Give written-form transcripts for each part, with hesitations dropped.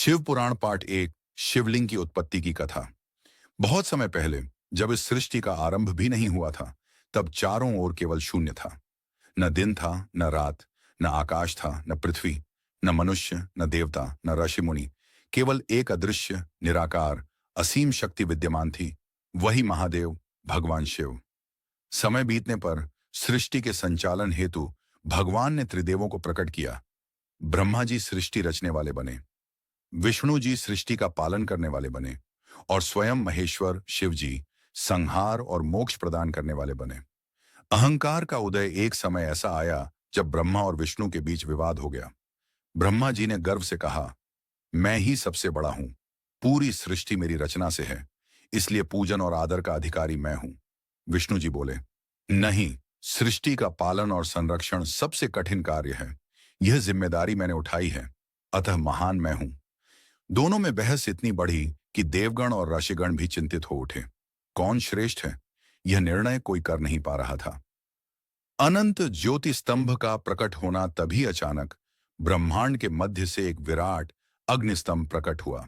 शिव पुराण पाठ एक। शिवलिंग की उत्पत्ति की कथा। बहुत समय पहले, जब इस सृष्टि का आरंभ भी नहीं हुआ था, तब चारों ओर केवल शून्य था। न दिन था, न रात, न आकाश था, न पृथ्वी, न मनुष्य, न देवता, न ऋषि मुनि। केवल एक अदृश्य, निराकार, असीम शक्ति विद्यमान थी। वही महादेव, भगवान शिव। समय बीतने पर सृष्टि के संचालन हेतु भगवान ने त्रिदेवों को प्रकट किया। ब्रह्मा जी सृष्टि रचने वाले बने, विष्णु जी सृष्टि का पालन करने वाले बने, और स्वयं महेश्वर शिव जी संहार और मोक्ष प्रदान करने वाले बने। अहंकार का उदय एक समय ऐसा आया जब ब्रह्मा और विष्णु के बीच विवाद हो गया। ब्रह्मा जी ने गर्व से कहा, मैं ही सबसे बड़ा हूं, पूरी सृष्टि मेरी रचना से है, इसलिए पूजन और आदर का अधिकारी मैं हूं। विष्णु जी बोले, नहीं, सृष्टि का पालन और संरक्षण सबसे कठिन कार्य है। यह जिम्मेदारी मैंने उठाई है, अतः महान मैं हूं। दोनों में बहस इतनी बढ़ी कि देवगण और ऋषिगण भी चिंतित हो उठे। कौन श्रेष्ठ है, यह निर्णय कोई कर नहीं पा रहा था। अनंत ज्योति स्तंभ का प्रकट होना तभी अचानक ब्रह्मांड के मध्य से एक विराट अग्निस्तंभ प्रकट हुआ।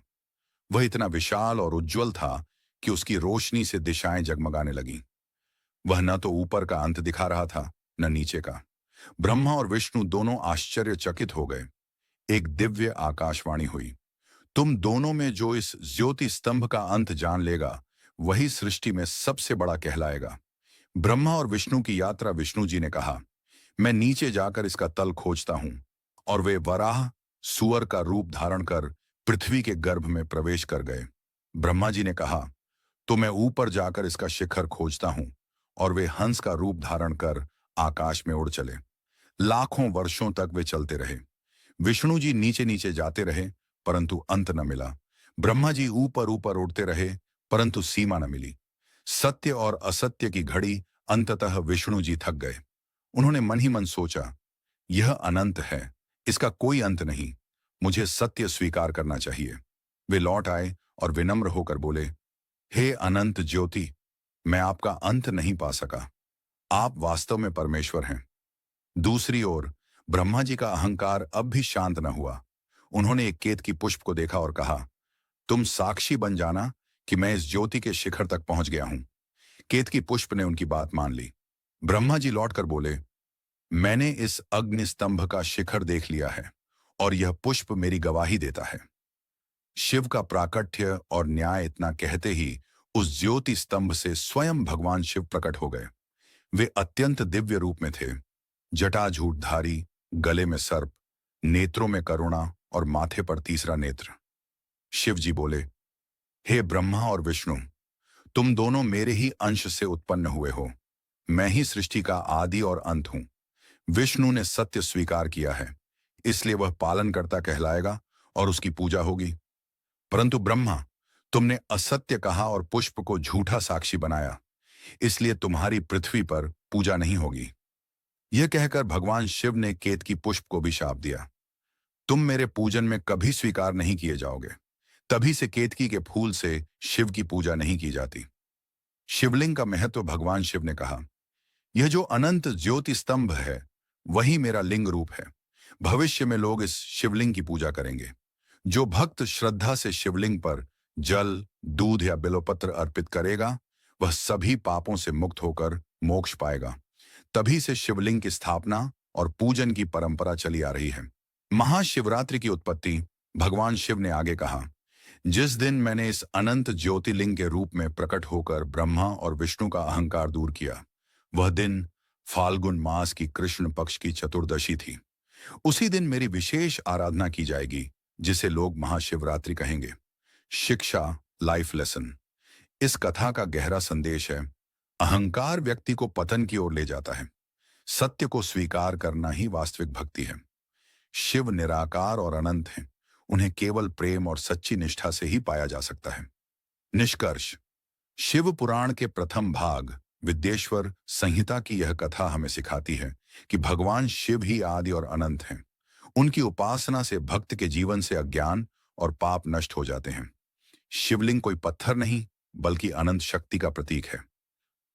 वह इतना विशाल और उज्जवल था कि उसकी रोशनी से दिशाएं जगमगाने लगीं। वह न तो ऊपर का अंत दिखा रहा था, न नीचे का। ब्रह्मा और विष्णु दोनों आश्चर्यचकित हो गए। एक दिव्य आकाशवाणी हुई, तुम दोनों में जो इस ज्योति स्तंभ का अंत जान लेगा, वही सृष्टि में सबसे बड़ा कहलाएगा। ब्रह्मा और विष्णु की यात्रा। विष्णु जी ने कहा, मैं नीचे जाकर इसका तल खोजता हूं। और वे वराह सुअर का रूप धारण कर पृथ्वी के गर्भ में प्रवेश कर गए। ब्रह्मा जी ने कहा, तो मैं ऊपर जाकर इसका शिखर खोजता हूं। और वे हंस का रूप धारण कर आकाश में उड़ चले। लाखों वर्षों तक वे चलते रहे। विष्णु जी नीचे नीचे जाते रहे, परंतु अंत न मिला। ब्रह्मा जी ऊपर ऊपर उड़ते रहे, परंतु सीमा न मिली। सत्य और असत्य की घड़ी। अंततः विष्णु जी थक गए। उन्होंने मन ही मन सोचा, यह अनंत है, इसका कोई अंत नहीं, मुझे सत्य स्वीकार करना चाहिए। वे लौट आए और विनम्र होकर बोले, हे अनंत ज्योति, मैं आपका अंत नहीं पा सका। आप वास्तव में परमेश्वर हैं। दूसरी ओर ब्रह्मा जी का अहंकार अब भी शांत न हुआ। उन्होंने एक केतकी पुष्प को देखा और कहा, तुम साक्षी बन जाना कि मैं इस ज्योति के शिखर तक पहुंच गया हूं। केतकी पुष्प ने उनकी बात मान ली। ब्रह्मा जी लौटकर बोले, मैंने इस अग्नि स्तंभ का शिखर देख लिया है, और यह पुष्प मेरी गवाही देता है। शिव का प्राकट्य और न्याय इतना कहते ही उस ज्योति स्तंभ से स्वयं भगवान शिव प्रकट हो गए। वे अत्यंत दिव्य रूप में थे। जटाजूटधारी, गले में सर्प, नेत्रों में करुणा और माथे पर तीसरा नेत्र। शिव जी बोले, हे ब्रह्मा और विष्णु, तुम दोनों मेरे ही अंश से उत्पन्न हुए हो। मैं ही सृष्टि का आदि और अंत हूं। विष्णु ने सत्य स्वीकार किया है, इसलिए वह पालनकर्ता कहलाएगा और उसकी पूजा होगी। परंतु ब्रह्मा, तुमने असत्य कहा और पुष्प को झूठा साक्षी बनाया, इसलिए तुम्हारी पृथ्वी पर पूजा नहीं होगी। यह कहकर भगवान शिव ने केतकी पुष्प को भी शाप दिया, तुम मेरे पूजन में कभी स्वीकार नहीं किए जाओगे। तभी से केतकी के फूल से शिव की पूजा नहीं की जाती। शिवलिंग का महत्व। भगवान शिव ने कहा, यह जो अनंत ज्योति स्तंभ है, वही मेरा लिंग रूप है। भविष्य में लोग इस शिवलिंग की पूजा करेंगे। जो भक्त श्रद्धा से शिवलिंग पर जल, दूध या बिल्वपत्र अर्पित करेगा, वह सभी पापों से मुक्त होकर मोक्ष पाएगा। तभी से शिवलिंग की स्थापना और पूजन की परंपरा चली आ रही है। महाशिवरात्रि की उत्पत्ति। भगवान शिव ने आगे कहा, जिस दिन मैंने इस अनंत ज्योतिर्लिंग के रूप में प्रकट होकर ब्रह्मा और विष्णु का अहंकार दूर किया, वह दिन फाल्गुन मास की कृष्ण पक्ष की चतुर्दशी थी। उसी दिन मेरी विशेष आराधना की जाएगी, जिसे लोग महाशिवरात्रि कहेंगे। शिक्षा, लाइफ लेसन। इस कथा का गहरा संदेश है, अहंकार व्यक्ति को पतन की ओर ले जाता है। सत्य को स्वीकार करना ही वास्तविक भक्ति है। शिव निराकार और अनंत हैं। उन्हें केवल प्रेम और सच्ची निष्ठा से ही पाया जा सकता है। निष्कर्ष। शिव पुराण के प्रथम भाग विद्येश्वर संहिता की यह कथा हमें सिखाती है कि भगवान शिव ही आदि और अनंत हैं। उनकी उपासना से भक्त के जीवन से अज्ञान और पाप नष्ट हो जाते हैं। शिवलिंग कोई पत्थर नहीं, बल्कि अनंत शक्ति का प्रतीक है।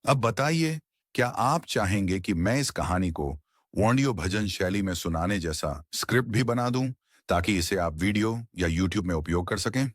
अब बताइए, क्या आप चाहेंगे कि मैं इस कहानी को ऑडियो भजन शैली में सुनाने जैसा स्क्रिप्ट भी बना दूं, ताकि इसे आप वीडियो या यूट्यूब में उपयोग कर सकें।